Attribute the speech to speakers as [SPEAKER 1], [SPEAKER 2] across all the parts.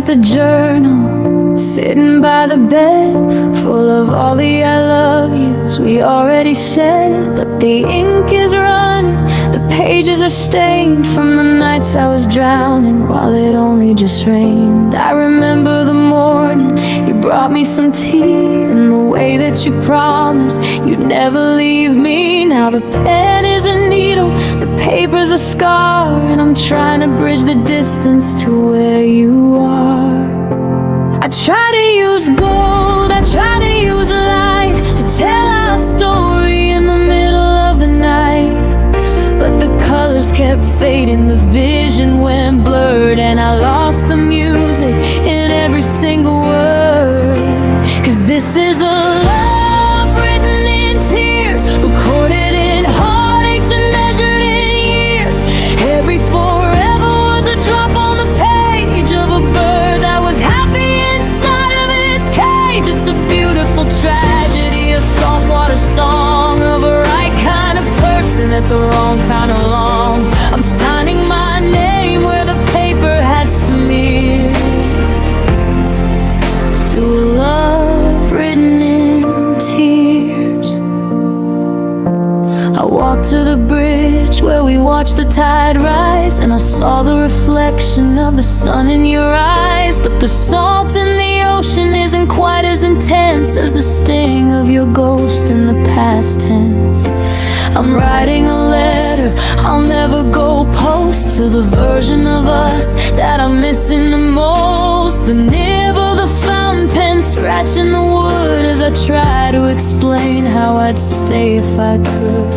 [SPEAKER 1] the journal, sitting by the bed, full of all the I love yous we already said. But the ink is running, the pages are stained from the nights I was drowning while it only just rained. I remember the morning you brought me some tea, and the way that you promised you'd never leave me. Now the pen is a needle, the paper's a scar, and I'm trying to bridge the distance to where you are. I try to use gold, I try to use light to tell our story in the middle of the night. But the colors kept fading, the vision went blurred, and I lost the music in every single word. 'Cause this is a love written in tears, recorded in heartaches and measured in years. Every forever was a drop on the page of a bird that was happy inside of its cage. It's a beautiful tragedy, a saltwater song of a right kind of person at the wrong kind of long. I'm signing my name where the paper has smeared, to a love written in tears. I walked to the bridge where we watched the tide rise, and I saw the reflection of the sun in your eyes. But the salt in the ocean isn't quite as intense as the sting of your ghost in the past tense. I'm writing a letter I'll never go post to the version of us that I'm missing the most. The nib of the fountain pen scratching the wood as I try to explain how I'd stay if I could.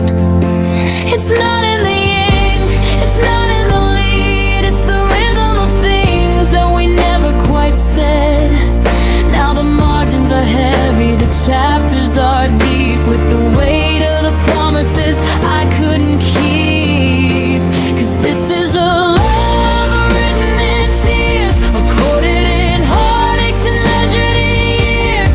[SPEAKER 1] It's not in the ink, it's not in the lead, it's the rhythm of things that we never quite said. Now the margins are heavy, the chapters are deep with the weight of the promises I couldn't keep. 'Cause this is a love written in tears, recorded in heartaches and measured in years.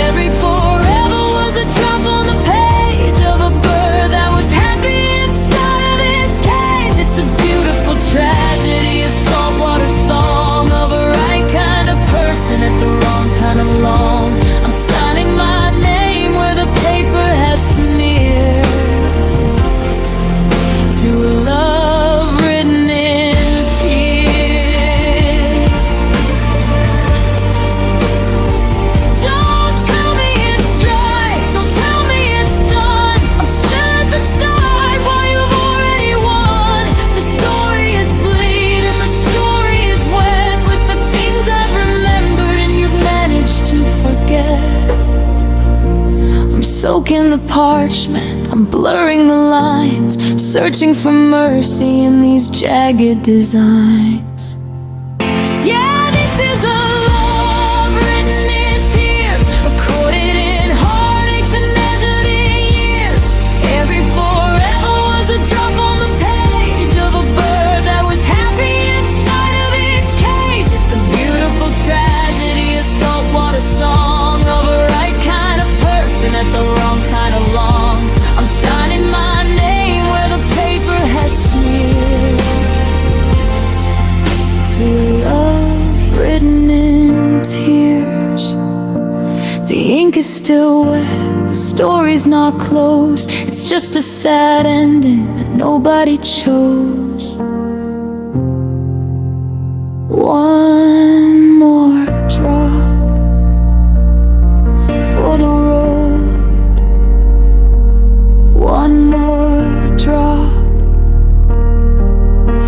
[SPEAKER 1] Every forever was a drop on the page of a bird that was happy inside of its cage. It's a beautiful tragedy, a saltwater song of a right kind of person at the wrong kind of long. I'm signing my name where the paper has smeared, to a love written in tears. Don't tell me it's dry, don't tell me it's done. I'm still at the start while you've already won. The story is bleed and the story is wet with the things I've remembered and you've managed to forget. I'm soaking the parchment, I'm blurring the lines, searching for mercy in these jagged designs. Yeah, this is a love written in tears, recorded in heartaches and measured in years. Every forever was a drop on the page of a bird that was happy inside of its cage. It's a beautiful tragedy, a saltwater song of a right kind of person at the wrong kind of long. I'm signing my name where the paper has smeared, to love written in tears. The ink is still wet, the story's not closed. It's just a sad ending that nobody chose. One more drop for the road, one more drop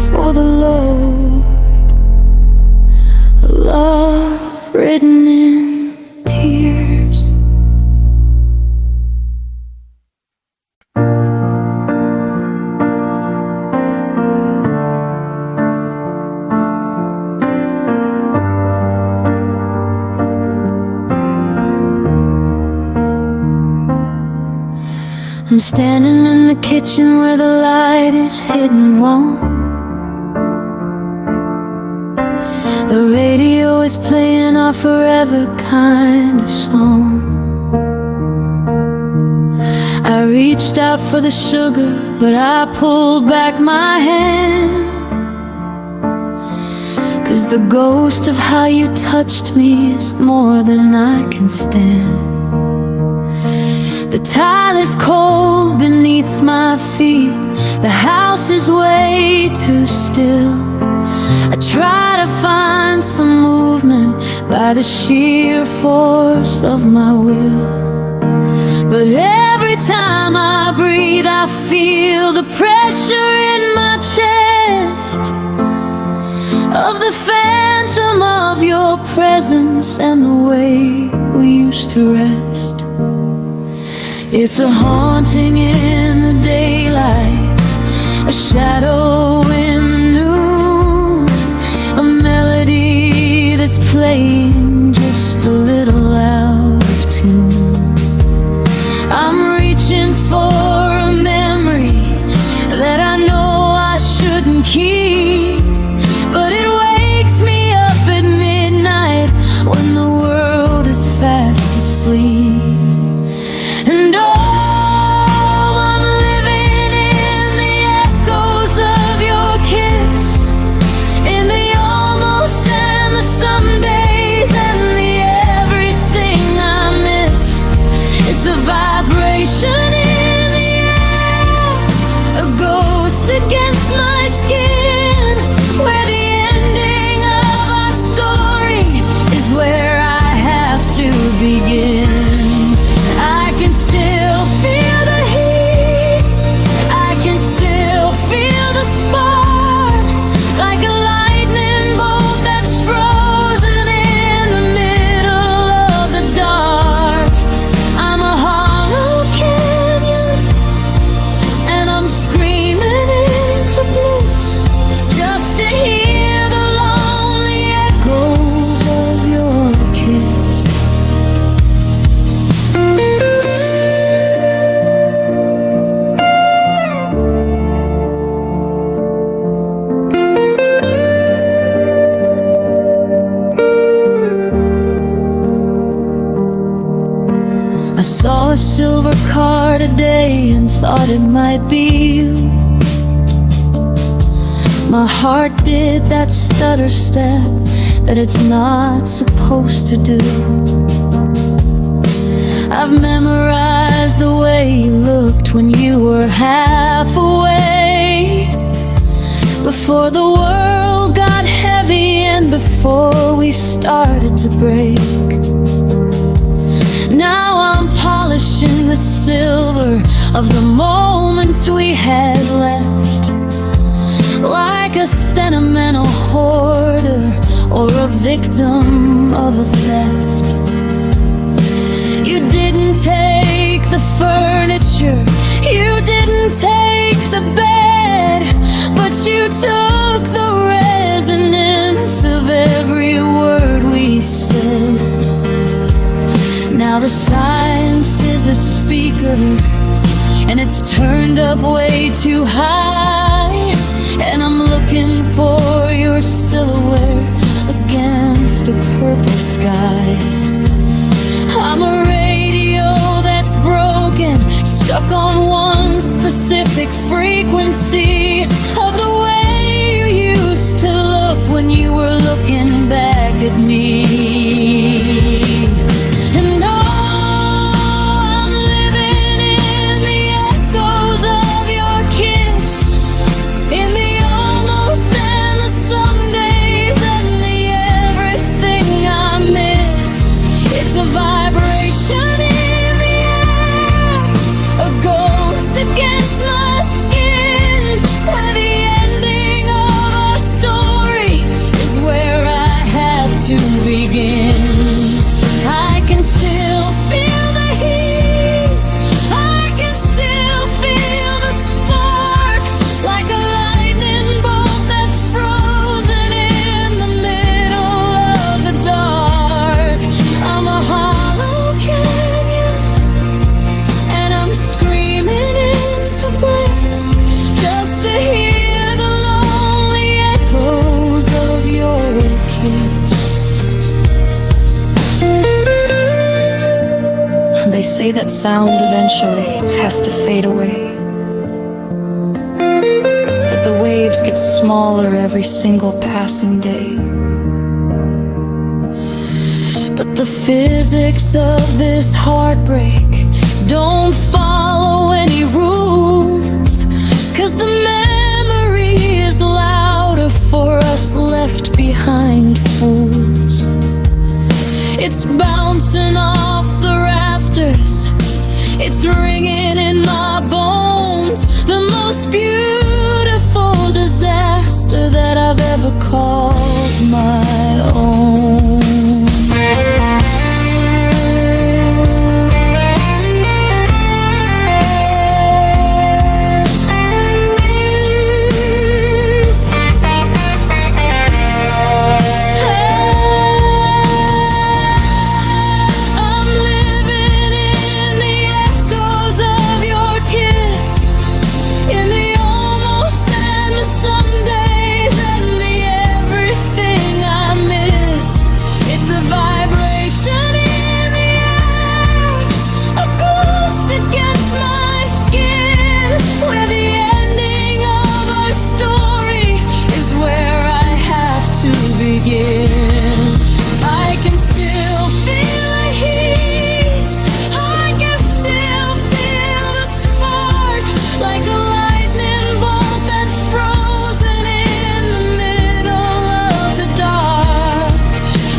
[SPEAKER 1] for the load. Love written in tears. I'm standing in the kitchen where the light is hidden wrong. The radio is playing our forever kind of song. I reached out for the sugar, but I pulled back my hand. 'cause the ghost of how you touched me is more than I can stand. The tile is cold beneath my feet, the house is way too still. I try to find some movement by the sheer force of my will, but every time I breathe I feel the pressure in my chest of the phantom of your presence and the way we used to rest. It's a haunting in the daylight, a shadow in the noon, a melody that's playing just a little out of tune. I'm reaching for a memory that I know I shouldn't keep, but it wakes me up at midnight when the world is fast asleep. And oh, I'm living in the echoes of your kiss, in the almost and the somedays and the everything I miss. It's a vibration in the air, a ghost against my skin, where the ending of our story is where I have to begin. I can still feel the heat, I can still feel the spark, like a lightning bolt that's frozen in the middle of the dark. I'm a hollow canyon, and I'm screaming into bliss, just to hear the lonely echoes of your kiss. I saw a silver car today and thought it might be you. My heart did that stutter step that it's not supposed to do. I've memorized the way you looked when you were half away, before the world got heavy and before we started to break. Now I'm polishing the silver of the moments we had left, like a sentimental hoarder or a victim of a theft. You didn't take the furniture, you didn't take the bed, but you took the resonance of every word we said. Now the silence is a speaker, and it's turned up way too high, and I'm looking for your silhouette against a purple sky. I'm a radio that's broken, stuck on one specific frequency of the way you used to look when you were looking back at me. And I'm living in the echoes of your kiss, in the almost and the somedays and the everything I miss. It's a vibration in the air, a ghost against my skin, where the ending of our story is where I have to begin. I can still feel the heat, I can still feel the spark, like a lightning bolt that's frozen in the middle of the dark. I'm a hollow canyon, and I'm screaming into bliss, just to hear the lonely echoes of your kiss. They say that sound eventually has to fade away, that the wave waves get smaller every single passing day. But the physics of this heartbreak don't follow any rules, 'cause the memory is louder for us left behind fools. It's bouncing off the rafters, it's ringing in my bones. The most beautiful disaster that I've ever called my own. I can still feel the heat, I can still feel the spark, like a lightning bolt that's frozen in the middle of the dark.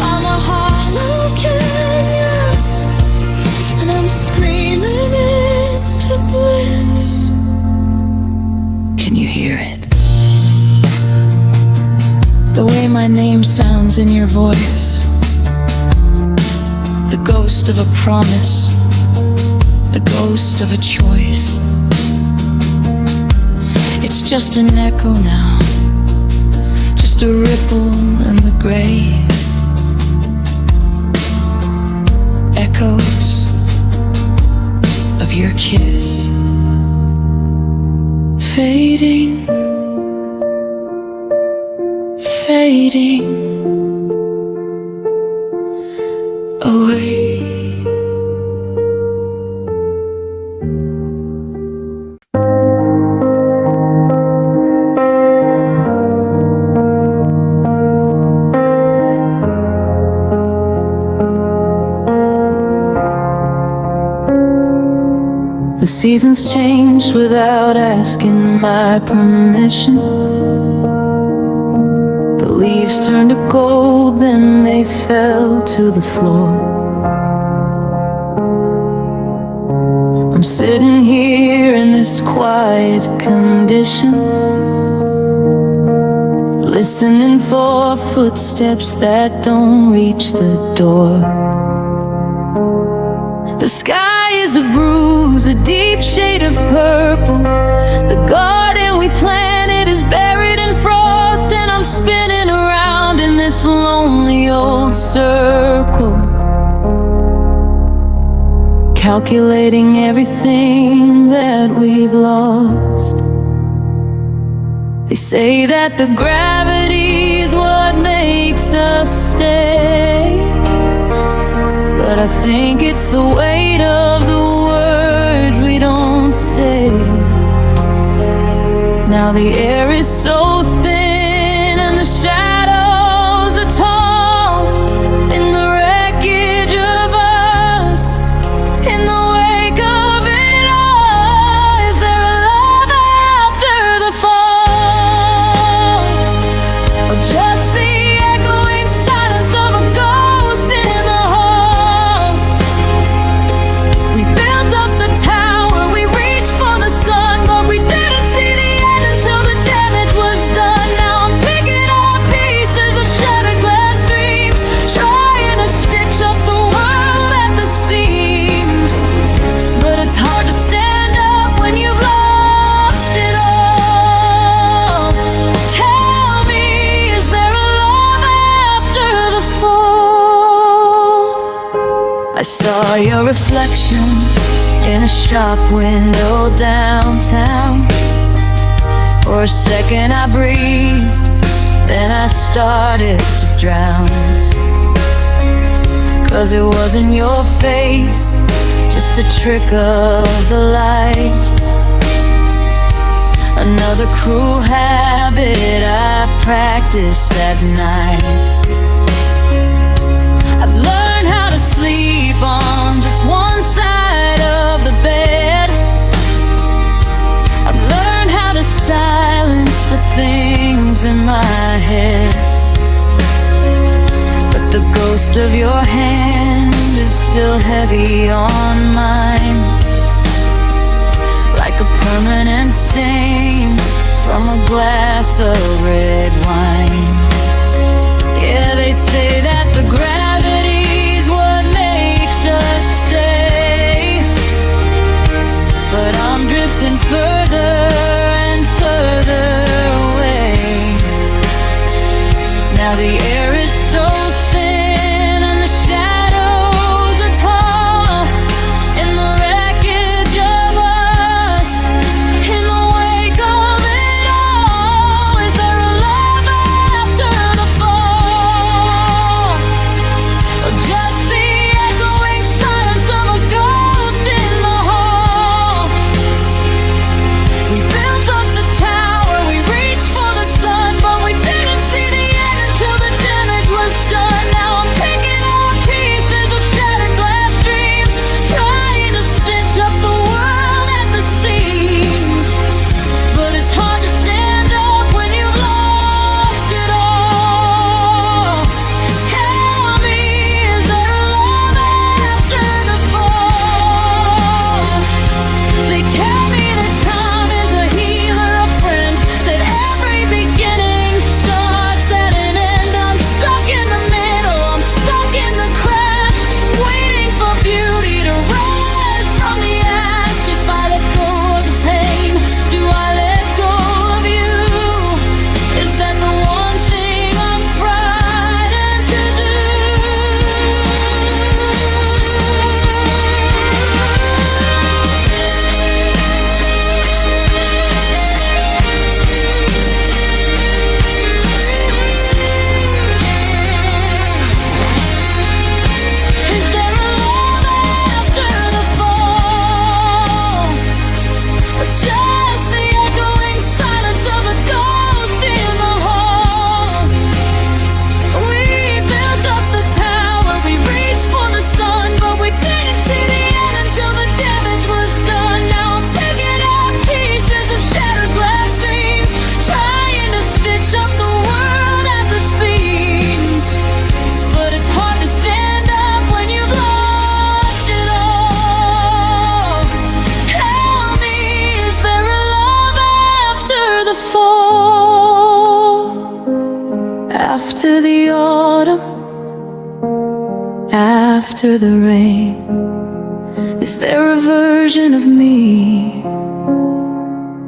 [SPEAKER 1] I'm a hollow canyon, and I'm screaming into bliss. Can you hear it? The way my name sounds in your voice, the ghost of a promise, the ghost of a choice. It's just an echo now, just a ripple in the grave. Echoes of your kiss, fading, fading away. The seasons change without asking my permission. The leaves turned to gold, then they fell to the floor. I'm sitting here in this quiet condition, listening for footsteps that don't reach the door. The sky is a bruise, a deep shade of purple. The garden we planted is buried in frost, and I'm spinning around in this lonely old circle, calculating everything that we've lost. They say that the gravity's what makes us stay, but I think it's the weight of the words we don't say. Now the air is so thin and the shadows are tall, in the wreckage of us, in the wake of it all. Is there a love after the fall, or just the echoing silence of a ghost in the hall? We built up the tower, we reached for the sun, but we didn't see the end until the damage was done. Now I'm picking up pieces of shattered glass dreams, trying to stitch up the world at the seams. But it's hard to stand up when you've lost it all. Tell me, is there a love after the fall? I saw your reflection in a shop window downtown. For a second I breathed, then I started to drown. 'Cause it wasn't your face, just a trick of the light. Another cruel habit I practice at night. I've learned how to sleep on just one side of the bed. I've learned how to silence the things in my head. But the ghost of your hand is still heavy on mine, like a permanent stain from a glass of red wine. Yeah, they say that the gravity's what makes us stay, but I'm drifting further and further away. Now the air is so thin and the shadows are tall, in the wreckage of us, in the wake of it all. Is there a love after the fall, or just the echoing silence of a ghost in the hall? We built up the tower, we reached for the sun, but we didn't see the end until the damage was done. Now I'm picking up pieces of shattered glass dreams, trying to stitch up the world at the seams. But it's hard to stand up when you've lost it all. Tell me, is there a love after the fall? They tell me that time is a healer, a friend, that every beginning starts at an end. I'm stuck in the middle, I'm stuck in the crash, waiting for beauty to rise from the ash. If I let go of the pain, do I let go of you? Is that the one thing I'm frightened to do? Is there a love after the fall, or just the echoing silence of a ghost in the hall? We built up the tower, we reached for the sun, but we didn't see the end until the damage was done. Now I'm picking up pieces of shattered glass dreams, trying to stitch up the world at the seams. But it's hard to stand up when you've lost it all. Tell me, is there a love after the fall, after the autumn, after the rain? Is there a version of me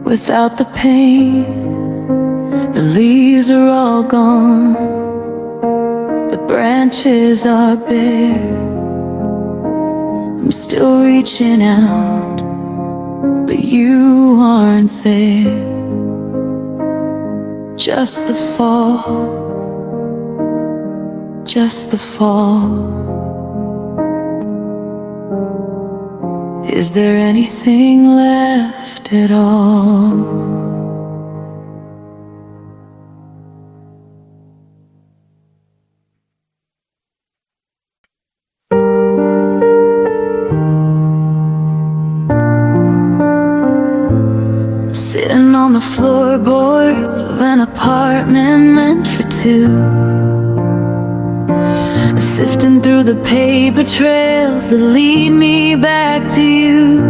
[SPEAKER 1] without the pain? The leaves are all gone, the branches are bare. I'm still reaching out, but you aren't there. Just the fall, just the fall. Is there anything left at all? Sitting on the floorboards of an apartment meant for two, sifting through the paper trails that lead me back to you.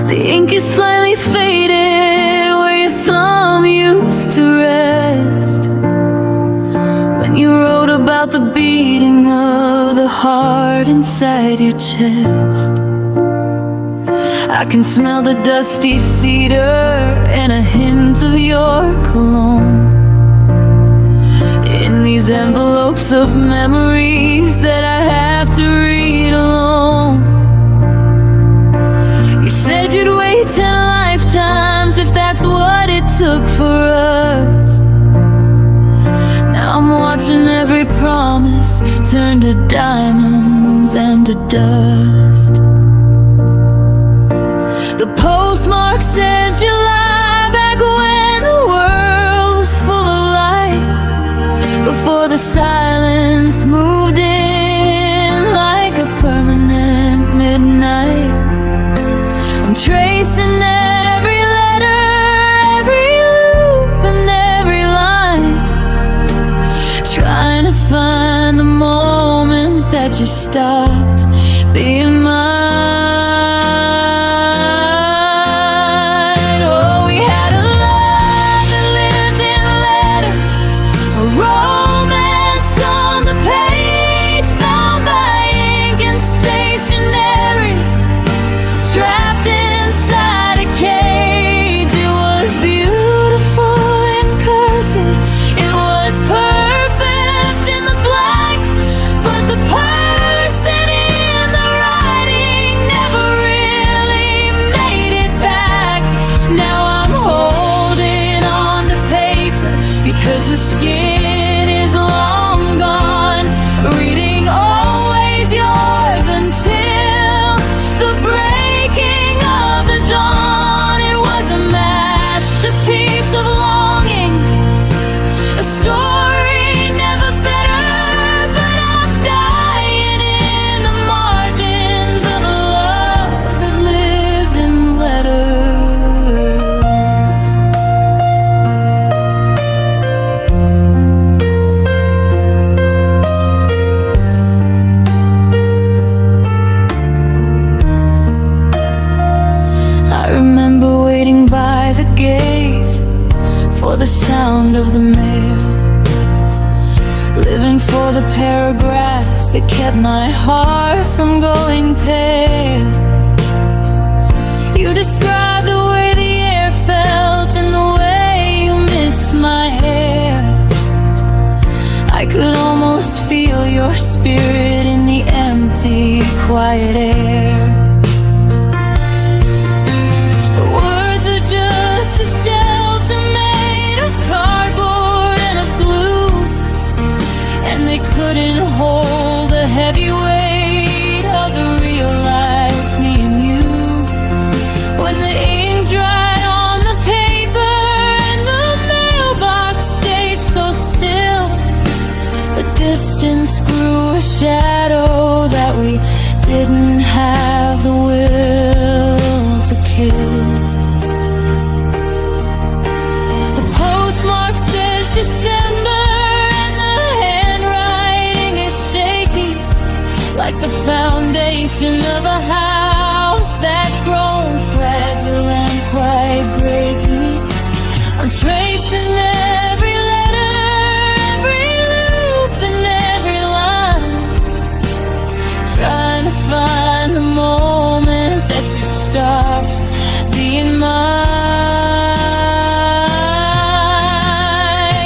[SPEAKER 1] The ink is slightly faded where your thumb used to rest, when you wrote about the beating of the heart inside your chest. I can smell the dusty cedar and a hint of your cologne in these envelopes of memories that I have to read alone. You said you'd wait 10 lifetimes if that's what it took for us. Now I'm watching every promise turn to diamonds and to dust. The postmark says July, back when the world was full of light, before the silence moved in like a permanent midnight. I'm tracing every letter, every loop and every line, trying to find the moment that you stopped being mine. Oh, we had a love that lived in letters, a romance on the page, bound by ink and stationery, trapped inside a cage. It was beautiful in cursive, it was perfect in the black, but the person in the writing never really made it back. Now I'm holding on to paper because the skin is long gone, reading always yours until the breaking of the dawn. It was a masterpiece of longing, a story never better, but I'm dying in the margins of a love that lived in letters. I remember waiting by the gate for the sound of the mail, living for the paragraphs that kept my heart from going pale. You described the way the air felt and the way you missed my hair. I could almost feel your spirit in the empty, quiet air. The words are just a shelter made of cardboard and of glue, and they couldn't hold the heavy weight of the real life, me and you. When the ink dried on the paper and the mailbox stayed so still, the distance grew a shadow that we didn't have the will to kill. The postmark says December and the handwriting is shaky, like the foundation of a house that's grown fragile and quite breaking. I'm tracing every letter, every loop and every line, trying to find the moment that you stopped being mine.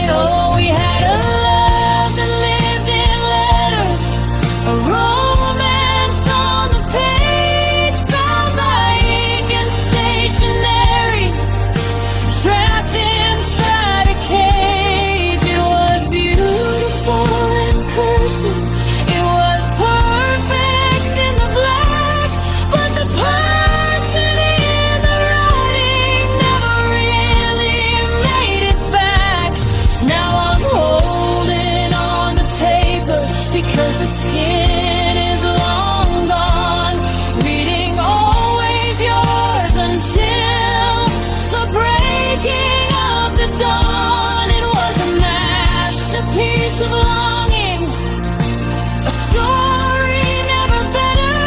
[SPEAKER 1] Oh, we had a love that lived in letters, a romance on the page, bound by ink and stationery, trapped inside a cage. It was beautiful in cursive, it was perfect in the black, but the person in the writing never really made it back. Now I'm holding on to paper because the skin is long gone, reading always yours until the breaking of the dawn. It was a masterpiece of longing, a story never better,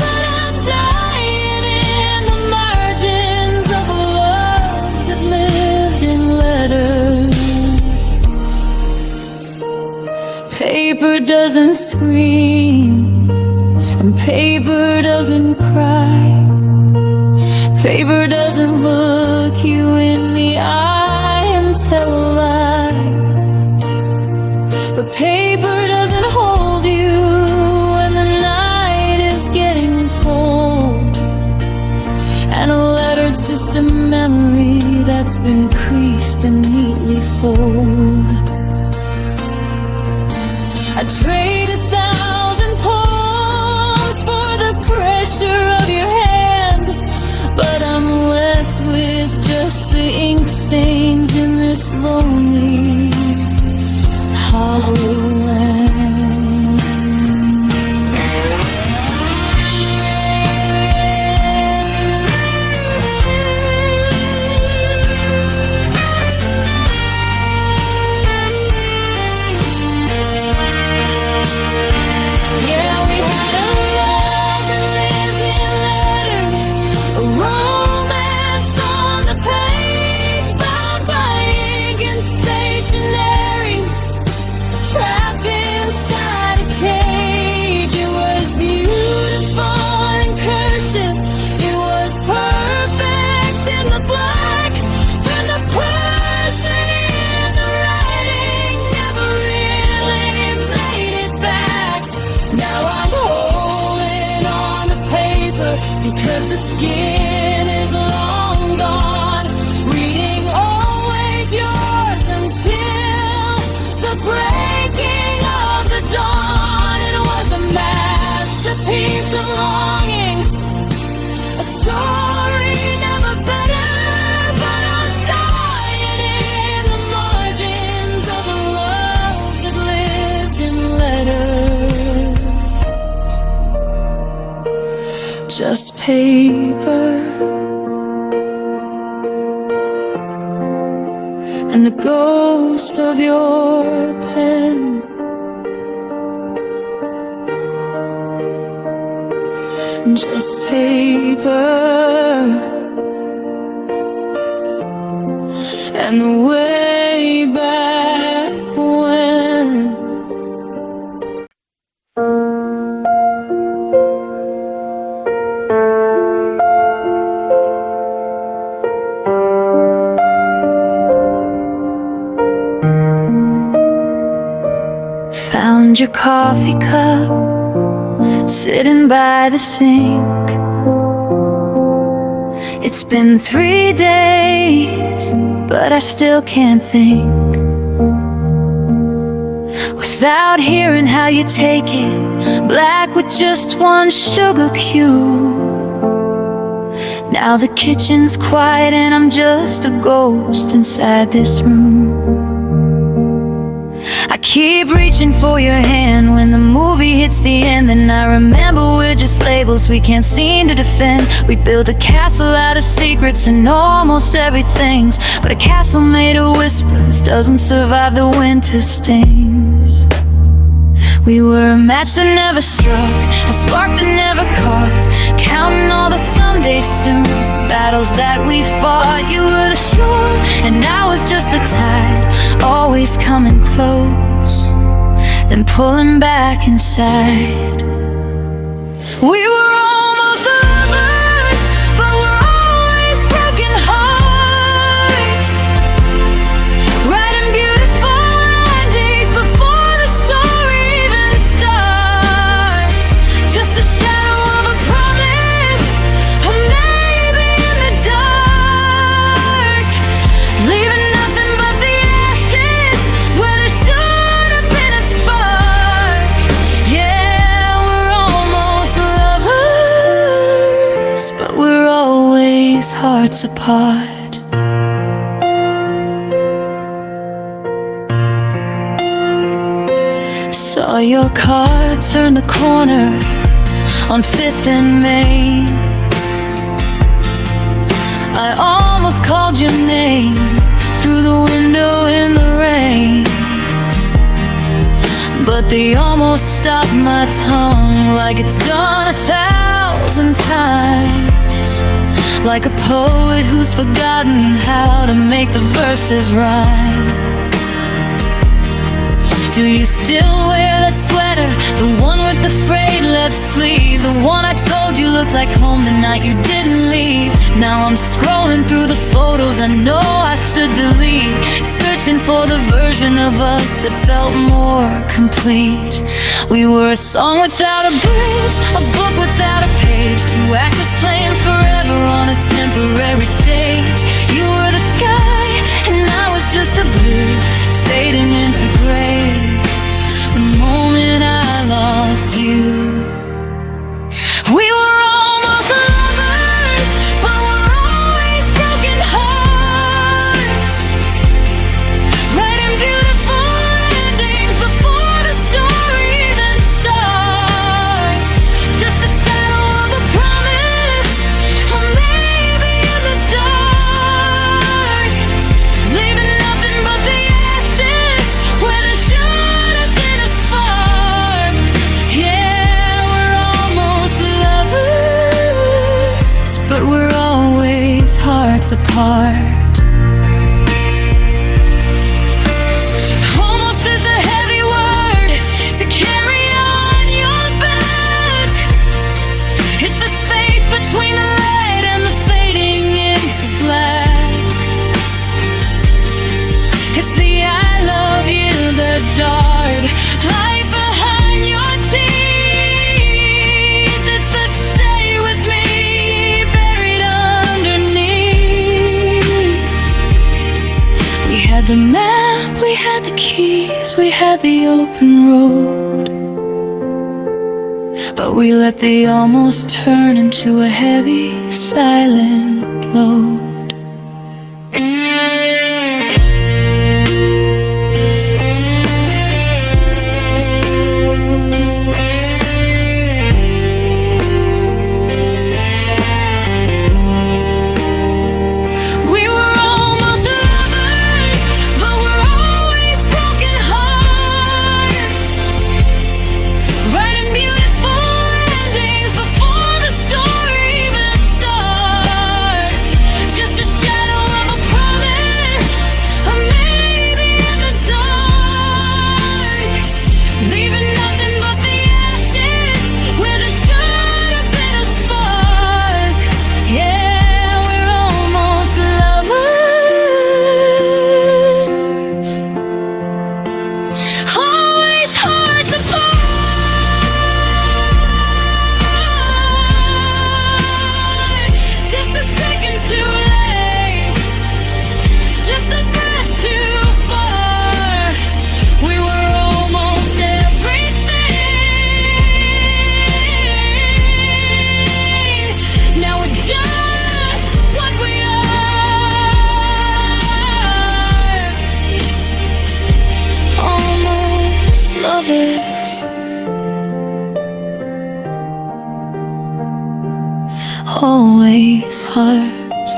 [SPEAKER 1] but I'm dying in the margins of a love that lived in letters. Paper doesn't scream, and paper doesn't cry. Paper doesn't look you in the eye and tell a lie. But paper doesn't hold you when the night is getting cold, and a letter's just a memory that's been creased and neatly folded. I trade 1,000 poems for the pressure of your hand, but I'm stains in this lonely hollow land. Because the skin is long gone, reading always yours until the breaking of the dawn. It was a masterpiece of longing, a story never better, but I'm dying in the margins of a love that lived in letters. Just paper and the ghost of your pen. Just paper and the way back when. Found your coffee cup sitting by the sink. It's been 3 days, but I still can't think without hearing how you take it. Black with just one sugar cube. Now the kitchen's quiet and I'm just a ghost inside this room. I keep reaching for your hand when the movie hits the end. Then I remember we're just labels we can't seem to defend. We built a castle out of secrets and almost everything's, but a castle made of whispers doesn't survive the winter stains. We were a match that never struck, a spark that never caught, counting all the someday soon battles that we fought. You were the shore and I was just the tide, always coming close, then pulling back inside. We were almost lovers, but we're always broken hearts, writing beautiful endings before the story even starts. Just a shadow of a promise, a maybe in the dark, leaving nothing but the ashes where there should have been a spark. Yeah, we're almost lovers, but we're always hearts apart. Saw your car turn the corner on 5th and Main. I almost called your name through the window in the rain, but they almost stopped my tongue like it's done 1,000 times. Like a poet who's forgotten how to make the verses rhyme. Do you still wear that sweater, the one with the frayed left sleeve, the one I told you looked like home the night you didn't leave? Now I'm scrolling through the photos I know I should delete, searching for the version of us that felt more complete. We were a song without a bridge, a book without a page, two actors playing forever on a temporary stage. You were the sky and I was just the blue, fading into gray the moment I lost you. We were almost lovers, but we're always broken hearts, hearts apart. Almost is a heavy word to carry on your back. It's the space between the light and the fading into black. It's the I love you, the dark light behind your teeth. It's the stay with me buried underneath. We had the map, we had the keys, we had the open road, but we let the almost turn into a heavy, silent load. Always hearts.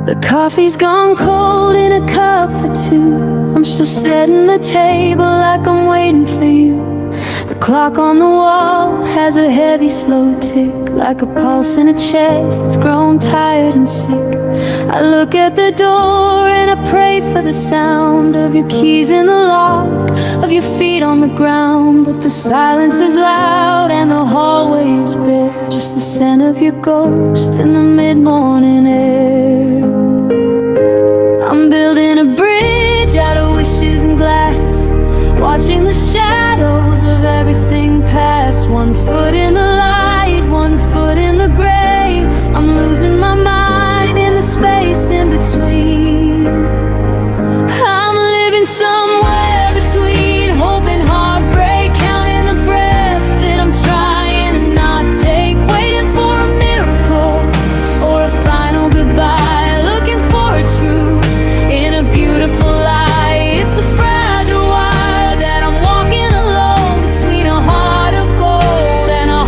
[SPEAKER 1] The coffee's gone cold in a cup for two. I'm still setting the table like I'm waiting for you. The clock on the wall has a heavy, slow tick, like a pulse in a chest that's grown tired and sick. I look at the door and I pray for the sound of your keys in the lock, of your feet on the ground. But the silence is loud and the hallway is bare, just the scent of your ghost in the mid-morning air. I'm building a bridge out of wishes and glass, watching the shadows of everything pass. 1 foot in the light, 1 foot in the gray. I'm losing my mind in the space in between. I'm living somewhere between hope and heartbreak, counting the breaths that I'm trying to not take, waiting for a miracle or a final goodbye, looking for a truth in a beautiful lie. It's a fragile wire that I'm walking alone between a heart of gold and a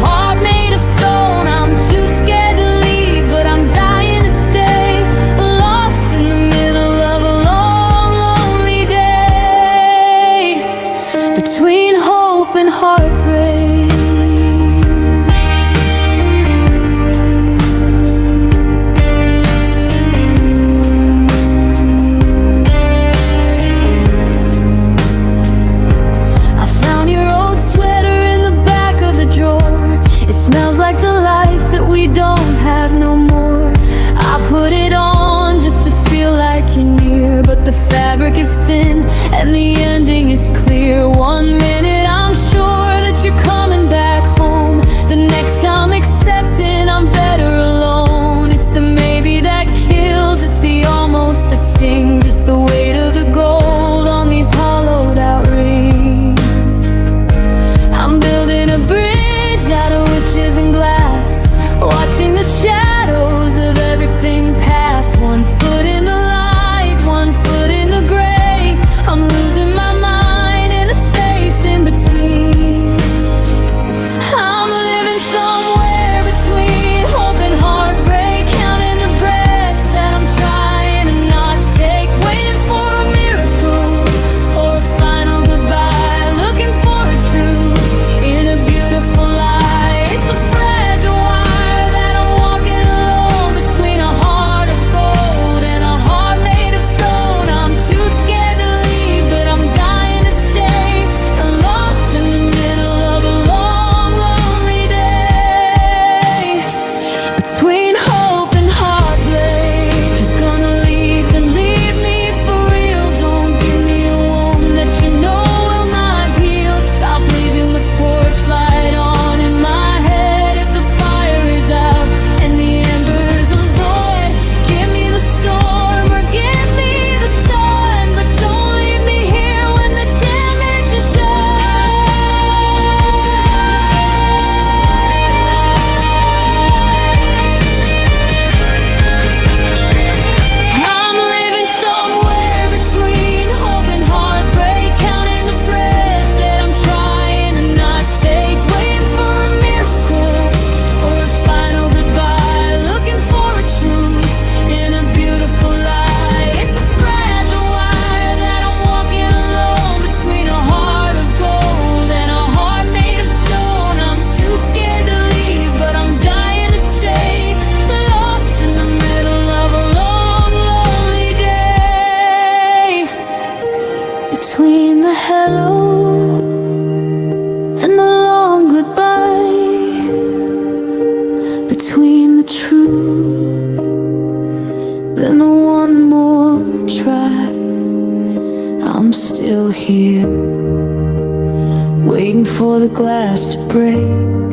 [SPEAKER 1] the one more try, I'm still here, waiting for the glass to break,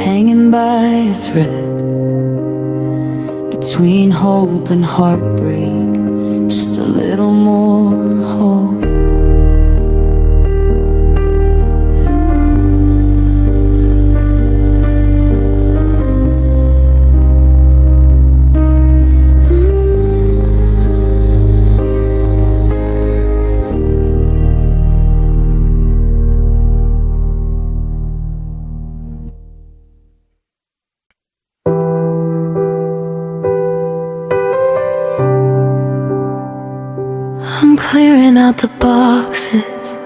[SPEAKER 1] hanging by a thread between hope and heartbreak, just a little more hope. I'm clearing out the boxes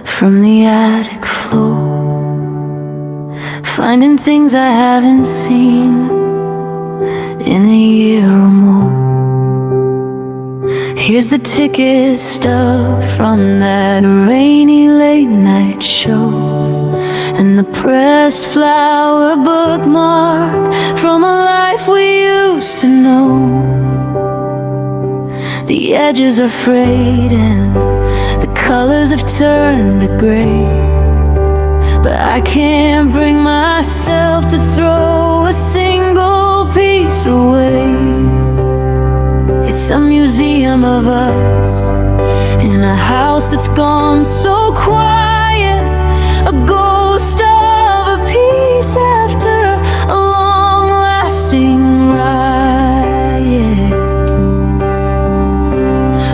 [SPEAKER 1] from the attic floor, finding things I haven't seen in a year or more. Here's the ticket stub from that rainy late night show, and the pressed flower bookmark from a life we used to know. The edges are frayed and the colors have turned to gray, but I can't bring myself to throw a single piece away. It's a museum of us in a house that's gone so quiet, a ghost of a piece after a long-lasting riot.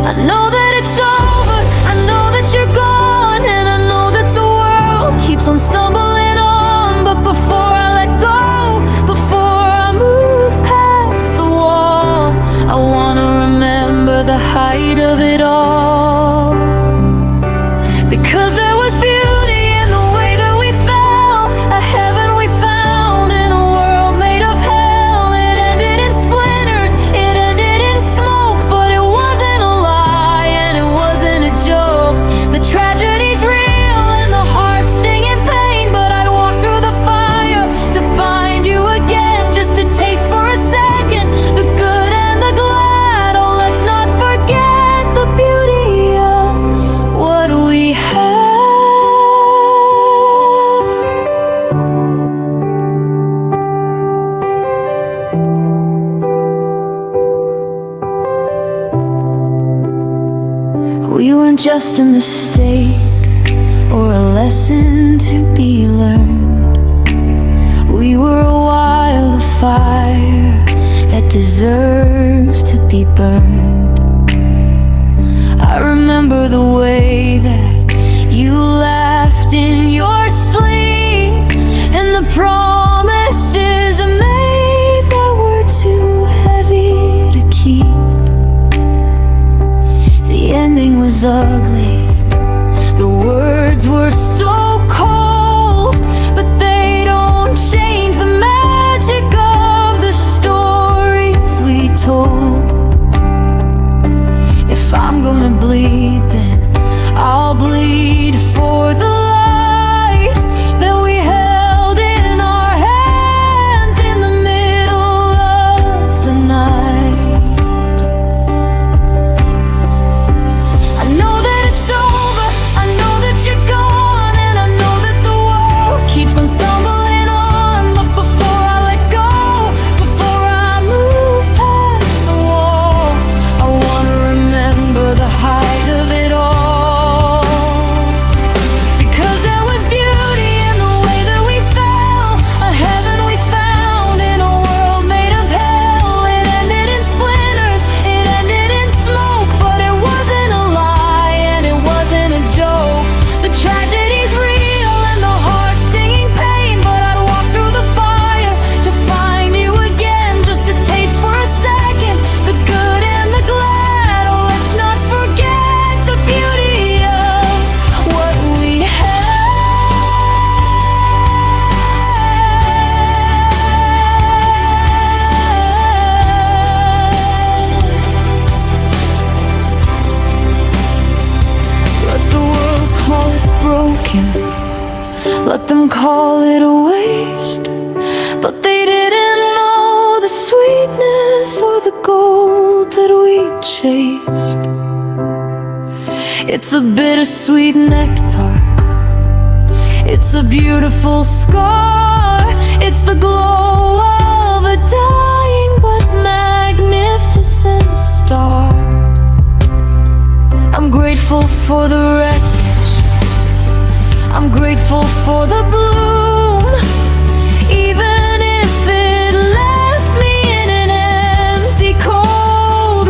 [SPEAKER 1] I know that it's over, I know that you're gone, and I know that the world keeps on stumbling on. But before I let go, before I move past the wall, I wanna remember the height of it all. Because there was beauty in the way that we fell, a heaven we found in a world made of hell. It ended in splinters, it ended in smoke, but it wasn't a lie and it wasn't a joke. The tragedy's real and the heart stinging pain, but I'd walk through the fire to find you again, just to taste for a second the good and the glad. Oh, let's not forget the beauty of what we had. We weren't just a mistake or a lesson to be learned. We were a wildfire that deserved to be burned. I remember the way that you laughed in your sleep, and the promises I made that were too heavy to keep. The ending was ugly, the words were so cold, but they don't change the magic of the stories we told. If I'm gonna bleed, then I'll bleed for the light that we held in our hands in the middle of the night. I know that it's over, I know that you're gone, and I know that the world keeps on stumbling on. But before I let go, before I move past the wall, I wanna remember the height of it all. Because there was beauty in the way that we fell, a heaven we found in a world made of hell. It ended in splinters, it ended in smoke, but it wasn't a lie and it wasn't a joke. The tragedy's real and the heart stinging pain, but I'd walk through the fire to find you again, just to taste for a second the good and the glad. Oh, let's not forget the beauty of what we had. Let the world call it broken, let them call it a waste, but they didn't know the sweetness or the we chased. It's a bittersweet nectar. It's a beautiful scar. It's the glow of a dying but magnificent star. I'm grateful for the wreckage. I'm grateful for the bloom, even if it left me in an empty, cold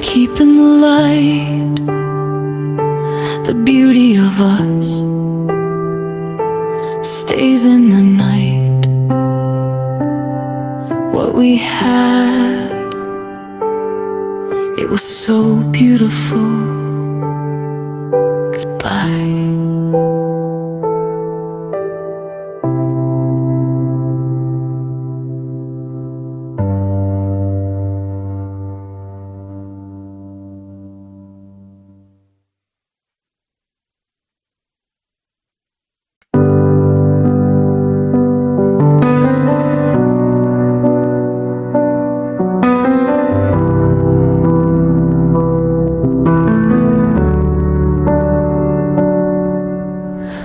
[SPEAKER 1] keeping the light, the beauty of us stays in the night. What we had, it was so beautiful. Goodbye.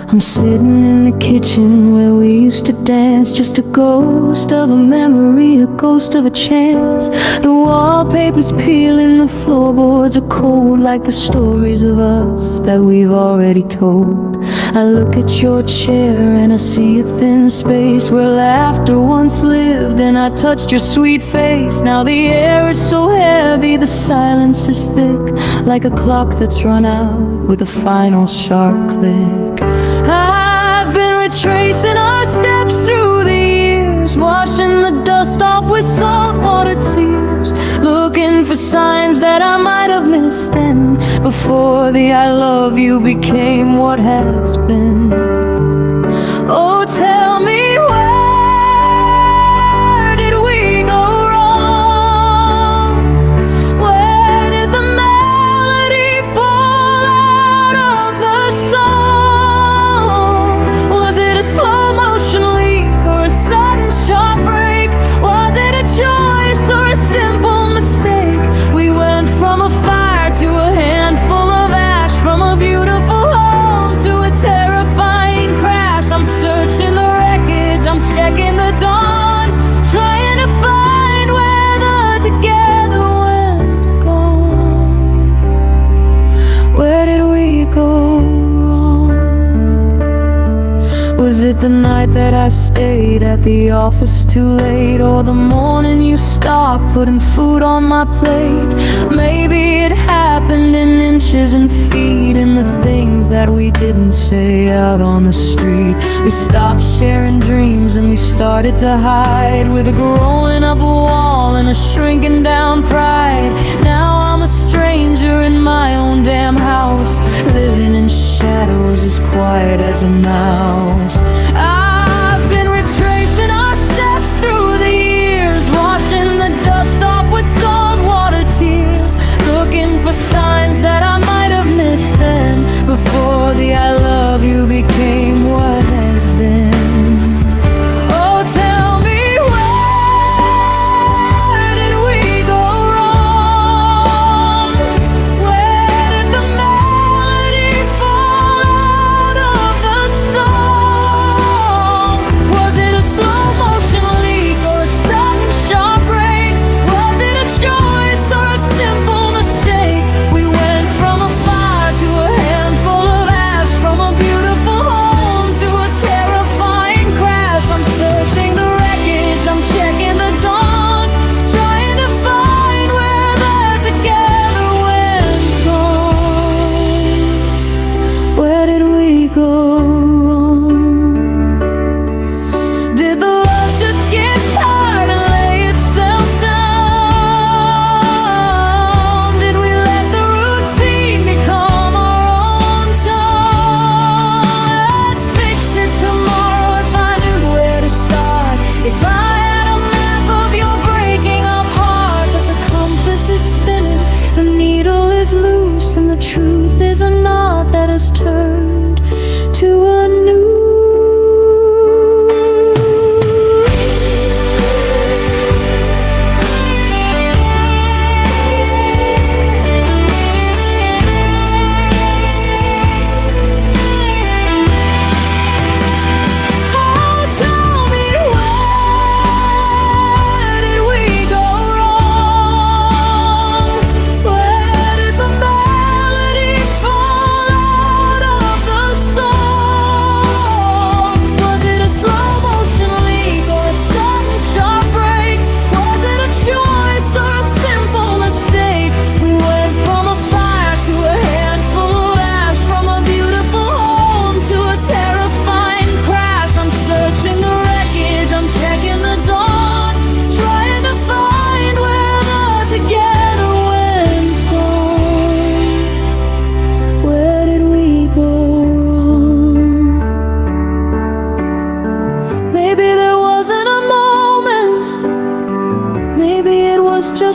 [SPEAKER 1] I'm sitting in the kitchen where we used to dance, just a ghost of a memory, a ghost of a chance. The wallpaper's peeling, the floorboards are cold, like the stories of us that we've already told. I look at your chair and I see a thin space where laughter once lived, and I touched your sweet face. Now the air is so heavy, the silence is thick, like a clock that's run out with a final sharp click. I've been retracing our steps through the years, washing the dust off with saltwater tears, looking for signs that I might have missed then, before the I love you became what has been. Oh, tell me, where did we go wrong? Where did the melody fall out of the song? Was it a slow motion leak or a sudden sharp break? Was it a choice or a simple mistake? We went from a fire to a handful of ash, from a beautiful home to a terrifying crash. I'm searching the wreckage, I'm checking the dawn, trying to find where the together went gone. Where did we go wrong? Was it the night that I stayed at the office too late, or the morning you stopped putting food on my plate? Maybe it happened in inches and feet, in the things that we didn't say out on the street. We stopped sharing dreams and we started to hide, with a growing up wall and a shrinking down pride. Now I'm a stranger in my own damn house, living in shadows as quiet as a mouse. I've been retracing our steps through the years, washing the dust off with saltwater tears, looking for signs that I might have missed then, before the I love you became what has been.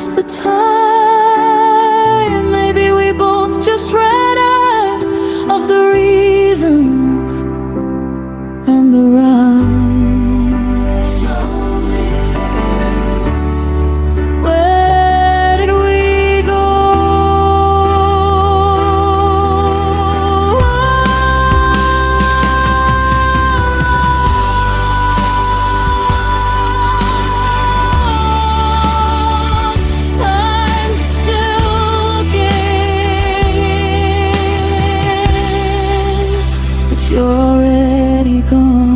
[SPEAKER 1] just the time. Maybe we both just ran out of the reasons and the rhyme. Slowly fade. Where did we go? I'm still looking, but you're already gone.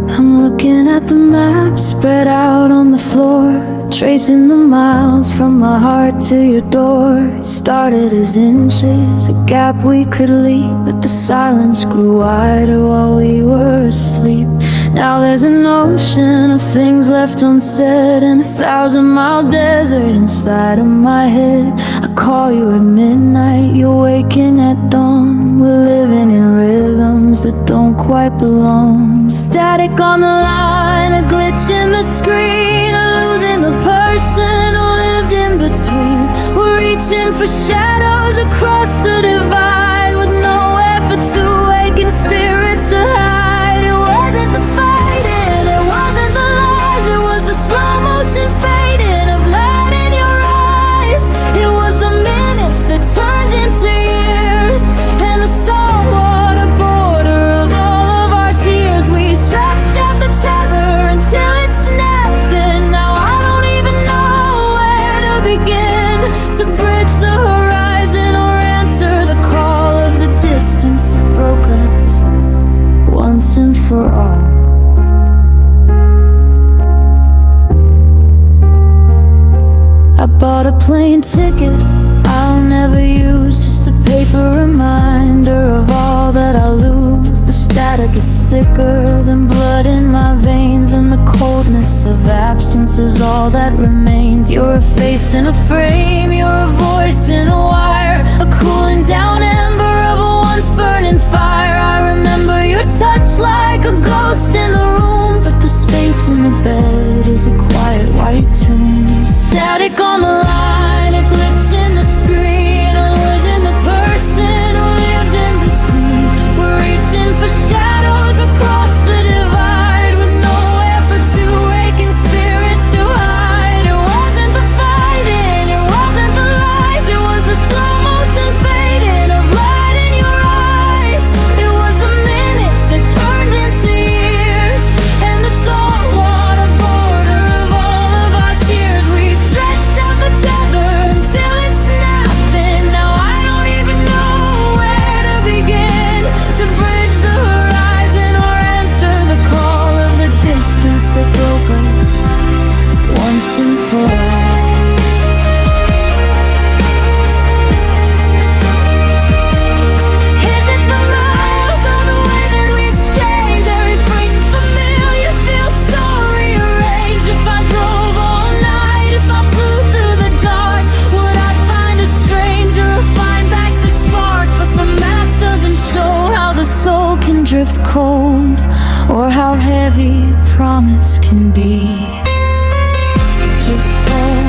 [SPEAKER 1] I'm looking at the map spread out on the floor, tracing the miles from my heart to your door. It started as inches, a gap we could leap, but the silence grew wider while we were asleep. Now there's an ocean of things left unsaid, and 1,000-mile desert inside of my head. I call you at midnight, you're waking at dawn. We're living in rhythms that don't quite belong. Static on the line, a glitch in the screen, losing the person who lived in between. We're reaching for shadows across the divide, with nowhere for two waking spirits to hide. It wasn't the fighting, it wasn't the lies, it was the slow motion fading of light in your eyes. It was the minutes that turned into years, and the saltwater border of all of our tears. We stretched out the tether until it snaps. Then now I don't even know where to begin to bridge the horizon or answer the call of the distance that broke us once and for all. I bought a plane ticket I'll never use, just a paper reminder of all that I lose. The static is thicker than blood in my veins, and the coldness of absence is all that remains. You're a face in a frame, you're a voice in a wire, a cooling down ember of a once burning fire. I remember your touch like a ghost in the room, but the space in the bed is a quiet white tomb. Static on the line, a glitch in the screen, losing the person who lived in between. We're reaching for shadows across the divide, with nowhere for two waking spirits to hide. It wasn't the fighting, it wasn't the lies, it was the slow motion fading of light in your eyes. It was the minutes that turned into years, and the saltwater border of all of our tears. We stretched out the tether until it snapped, and now I don't even know where to begin to bridge the horizon or answer the call of the distance that broke us once and for all. Is it the miles or the way that we exchange? Everything familiar feels so rearranged. If I drove all night, if I flew through the dark, would I find a stranger or find back the spark? But the map doesn't show how the soul can drift cold, or how heavy promise can be. Just hold.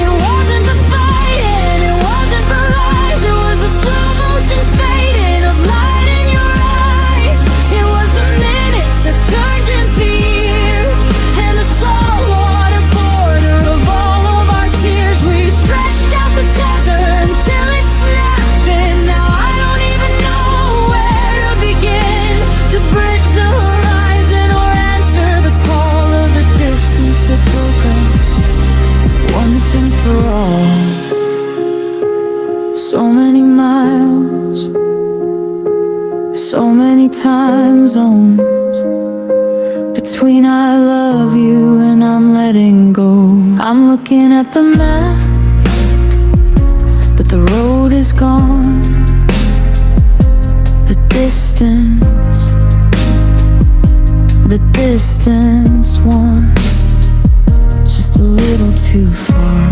[SPEAKER 1] It wasn't the fighting, it wasn't the lies, it was the slow motion fading of light in your eyes. It was the minutes that turned into years, and the saltwater border of all of our tears. We stretched out the tether until it snapped, and now I don't even know where to begin to bridge the horizon or answer the call of the distance that broke us once and for all. So many miles, so many time zones, but between I love you and I'm letting go. I'm looking at the map, but the road is gone. The distance won. Just a little too far,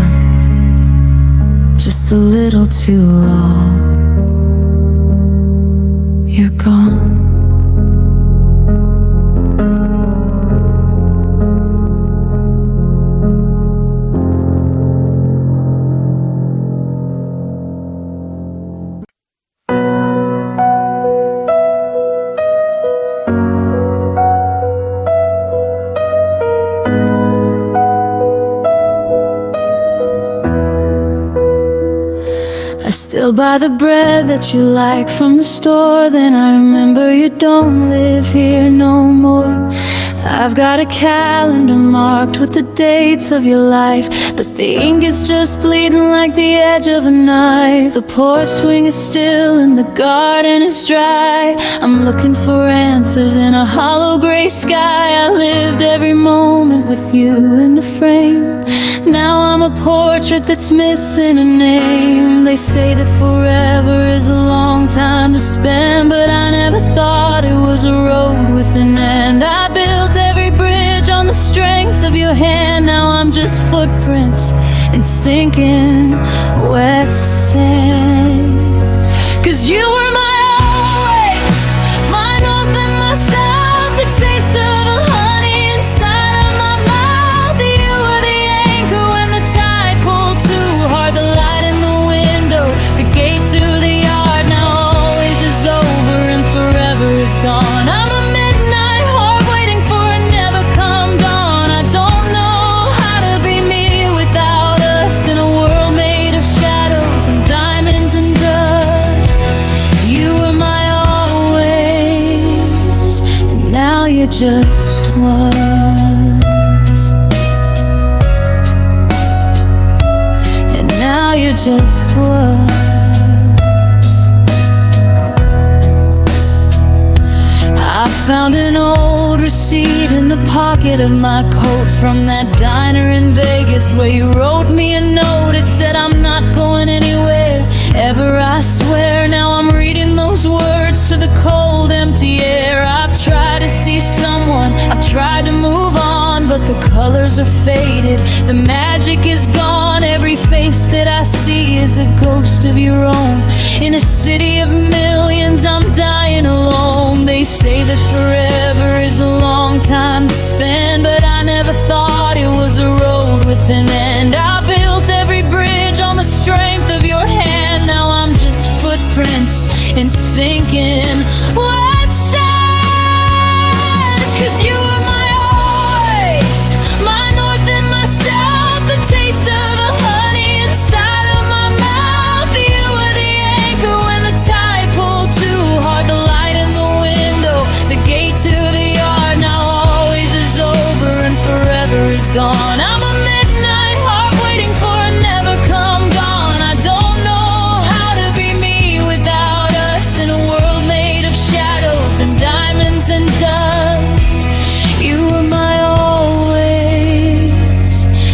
[SPEAKER 1] just a little too long. You're gone. I still buy the bread that you like from the store. Then I remember you don't live here no more. I've got a calendar marked with the dates of your life, but the ink is just bleeding like the edge of a knife. The porch swing is still and the garden is dry. I'm looking for answers in a hollow gray sky. I lived every moment with you in the frame. Now I'm a portrait that's missing a name. They say that forever is a long time to spend, but I never thought it was a road with an end. I built every bridge on the strength of your hand. Now I'm just footprints in sinking wet sand. 'Cause you were my always, my north and my south, the taste of the honey inside of my mouth. You were the anchor when the tide pulled too hard, the light in the window, the gate to the yard. Now always is over and forever is gone. I'm a midnight heart waiting for a never come dawn. I don't know how to be me without us in a world made of shadows and diamonds and dust. You were my always, and now you just was. And now you just was. I found an old receipt in the pocket of my coat from that diner in Vegas where you wrote me a note. It said I'm not going anywhere ever, I swear. Now I'm reading those words to the cold empty air. I've tried to see someone, I've tried to move on, but the colors are faded, the magic is gone. Every face that I see is a ghost of your own. In a city of millions, I'm dying alone. They say that forever is a long time to spend, but I never thought it was a road with an end. I built every bridge on the strength of your hand. Now I'm just footprints in sinking wet sand. 'Cause you were my always, my north and my south, the taste of the honey inside of my mouth. You were the anchor when the tide pulled too hard, the light in the window, the gate to the yard. Now always is over and forever is gone. I'm a midnight heart waiting for a never come dawn. I don't know how to be me without us in a world made of shadows and diamonds and dust. You were my always,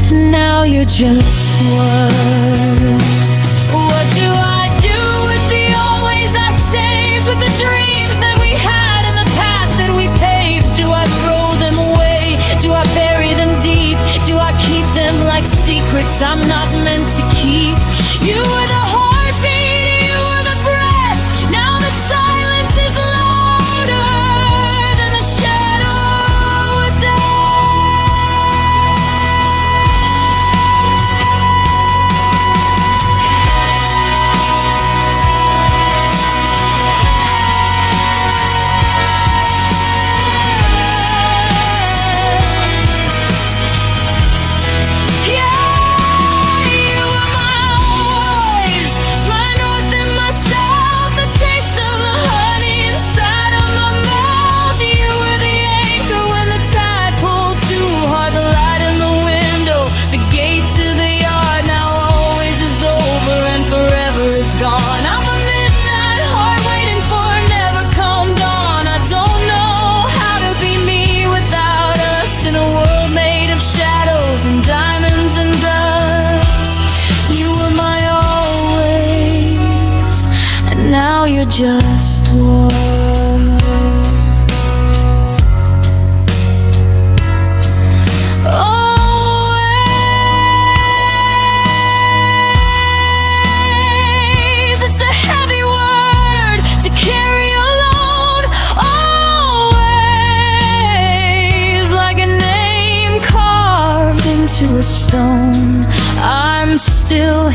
[SPEAKER 1] and now you're just was. What do I do with the always I saved, with the dreams that we had and the path that we paved? Do I throw them away? Do I bury them deep? Do I keep them like secrets I'm not meant to keep? You were the heartbeat, you were the breath. Now the silence is louder than the shadow of death.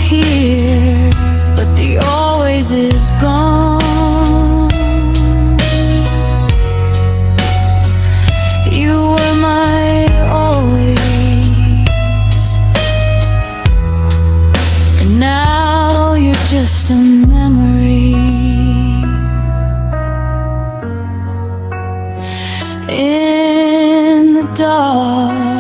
[SPEAKER 1] here, but the always is gone. You were my always, and now you're just a memory in the dark.